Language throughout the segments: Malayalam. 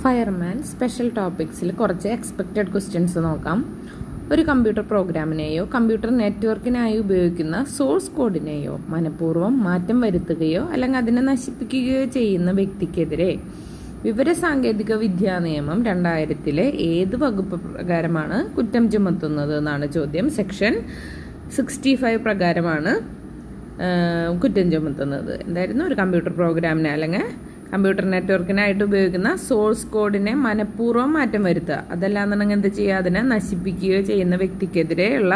ഫയർമാൻ സ്പെഷ്യൽ ടോപ്പിക്സിൽ കുറച്ച് എക്സ്പെക്റ്റഡ് ക്വസ്റ്റ്യൻസ് നോക്കാം. ഒരു കമ്പ്യൂട്ടർ പ്രോഗ്രാമിനെയോ കമ്പ്യൂട്ടർ നെറ്റ്വർക്കിനായി ഉപയോഗിക്കുന്ന സോഴ്സ് കോഡിനെയോ മനഃപൂർവ്വം മാറ്റം വരുത്തുകയോ അല്ലെങ്കിൽ അതിനെ നശിപ്പിക്കുകയോ ചെയ്യുന്ന വ്യക്തിക്കെതിരെ വിവരസാങ്കേതിക വിദ്യാ നിയമം 2000 ഏത് വകുപ്പ് പ്രകാരമാണ് കുറ്റം ചുമത്തുന്നത് എന്നാണ് ചോദ്യം. സെക്ഷൻ 65 പ്രകാരമാണ് കുറ്റം ചുമത്തുന്നത്. എന്തായിരുന്നു? ഒരു കമ്പ്യൂട്ടർ പ്രോഗ്രാമിനെ അല്ലെങ്കിൽ കമ്പ്യൂട്ടർ നെറ്റ്വർക്കിനായിട്ട് ഉപയോഗിക്കുന്ന സോഴ്സ് കോഡിനെ മനഃപൂർവ്വം മാറ്റം വരുത്തുക, അതല്ലാന്നുണ്ടെങ്കിൽ എന്ത് ചെയ്യുക, അതിനെ നശിപ്പിക്കുകയോ ചെയ്യുന്ന വ്യക്തിക്കെതിരെയുള്ള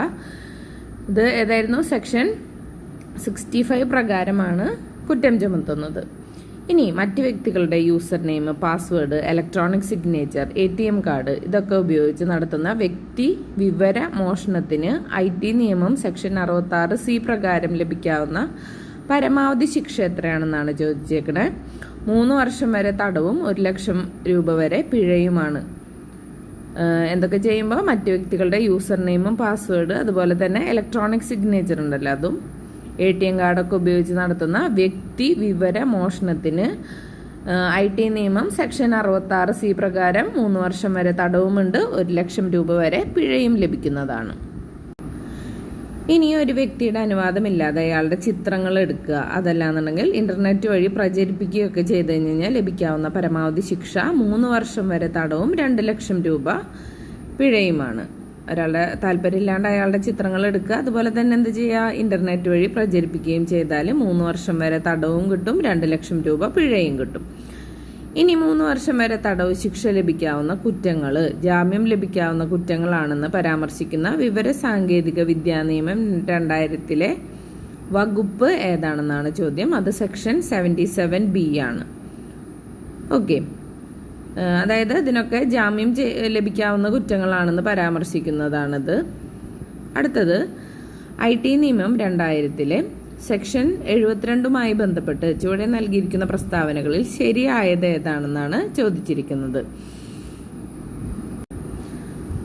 ഇത് ഏതായിരുന്നു? സെക്ഷൻ 65 പ്രകാരമാണ് കുറ്റം ചുമത്തുന്നത്. ഇനി മറ്റ് വ്യക്തികളുടെ user name, password, electronic signature, ATM card ഇതൊക്കെ ഉപയോഗിച്ച് നടത്തുന്ന വ്യക്തി വിവര മോഷണത്തിന് IT നിയമം സെക്ഷൻ 66C പ്രകാരം ലഭിക്കാവുന്ന പരമാവധി ശിക്ഷ എത്രയാണെന്നാണ് ചോദിച്ചേക്കണേ. 3 വർഷം വരെ തടവും 1 ലക്ഷം രൂപ വരെ പിഴയുമാണ്. എന്തൊക്കെ ചെയ്യുമ്പോൾ? മറ്റു വ്യക്തികളുടെ യൂസർ നെയിമും പാസ്വേഡ്, അതുപോലെ തന്നെ ഇലക്ട്രോണിക് സിഗ്നേച്ചർ ഉണ്ടല്ലോ, അതും ATM കാർഡൊക്കെ ഉപയോഗിച്ച് നടത്തുന്ന വ്യക്തി വിവര മോഷണത്തിന് IT നിയമം സെക്ഷൻ 66C പ്രകാരം 3 വർഷം വരെ തടവുമുണ്ട്, 1 ലക്ഷം രൂപ വരെ പിഴയും ലഭിക്കുന്നതാണ്. ഇനി ഒരു വ്യക്തിയുടെ അനുവാദമില്ലാതെ അയാളുടെ ചിത്രങ്ങൾ എടുക്കുക, അതല്ലാന്നുണ്ടെങ്കിൽ ഇന്റർനെറ്റ് വഴി പ്രചരിപ്പിക്കുകയൊക്കെ ചെയ്തു കഴിഞ്ഞാൽ ലഭിക്കാവുന്ന പരമാവധി ശിക്ഷ 3 വർഷം വരെ തടവും 2 ലക്ഷം രൂപ പിഴയുമാണ്. ഒരാളുടെ താല്പര്യമില്ലാണ്ട് അയാളുടെ ചിത്രങ്ങൾ എടുക്കുക, അതുപോലെ തന്നെ എന്ത് ചെയ്യുക, ഇന്റർനെറ്റ് വഴി പ്രചരിപ്പിക്കുകയും ചെയ്താൽ 3 വർഷം വരെ തടവും കിട്ടും, 2 ലക്ഷം രൂപ പിഴയും കിട്ടും. ഇനി 3 വർഷം വരെ തടവ് ശിക്ഷ ലഭിക്കാവുന്ന കുറ്റങ്ങൾ ജാമ്യം ലഭിക്കാവുന്ന കുറ്റങ്ങളാണെന്ന് പരാമർശിക്കുന്ന വിവരസാങ്കേതിക വിദ്യാ നിയമം 2000 വകുപ്പ് ഏതാണെന്നാണ് ചോദ്യം. അത് സെക്ഷൻ 77B ആണ്. ഓക്കെ, അതായത് ഇതിനൊക്കെ ജാമ്യം ലഭിക്കാവുന്ന കുറ്റങ്ങളാണെന്ന് പരാമർശിക്കുന്നതാണിത്. അടുത്തത് IT നിയമം 2000 സെക്ഷൻ 72മായി ബന്ധപ്പെട്ട് ചുവടെ നൽകിയിരിക്കുന്ന പ്രസ്താവനകളിൽ ശരിയായത് ഏതാണെന്നാണ് ചോദിച്ചിരിക്കുന്നത്.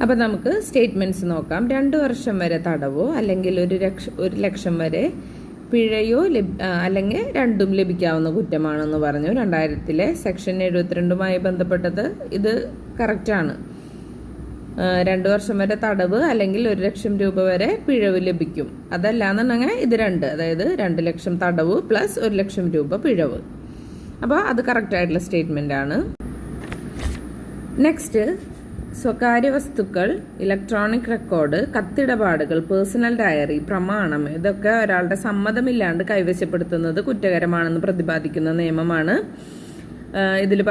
അപ്പം നമുക്ക് സ്റ്റേറ്റ്മെന്റ്സ് നോക്കാം. 2 വർഷം വരെ തടവോ അല്ലെങ്കിൽ 1 ലക്ഷം വരെ പിഴയോ അല്ലെങ്കിൽ രണ്ടും ലഭിക്കാവുന്ന കുറ്റമാണെന്ന് പറഞ്ഞു. 2000 സെക്ഷൻ 72മായി ബന്ധപ്പെട്ടത് ഇത് കറക്റ്റാണ്. 2 വർഷം വരെ തടവ് അല്ലെങ്കിൽ 1 ലക്ഷം രൂപ വരെ പിഴവ് ലഭിക്കും. അതല്ലാന്നുണ്ടെങ്കിൽ ഇത് 2, അതായത് 2 ലക്ഷം തടവ് പ്ലസ് 1 ലക്ഷം രൂപ പിഴവ്. അപ്പോൾ അത് കറക്റ്റായിട്ടുള്ള സ്റ്റേറ്റ്മെന്റ് ആണ്. നെക്സ്റ്റ്, സ്വകാര്യ വസ്തുക്കൾ, ഇലക്ട്രോണിക് റെക്കോർഡ്, കത്തിടപാടുകൾ, പേഴ്സണൽ ഡയറി, പ്രമാണം ഇതൊക്കെ ഒരാളുടെ സമ്മതമില്ലാണ്ട് കൈവശപ്പെടുത്തുന്നത് കുറ്റകരമാണെന്ന് പ്രതിപാദിക്കുന്ന നിയമമാണ് ഇതിൽ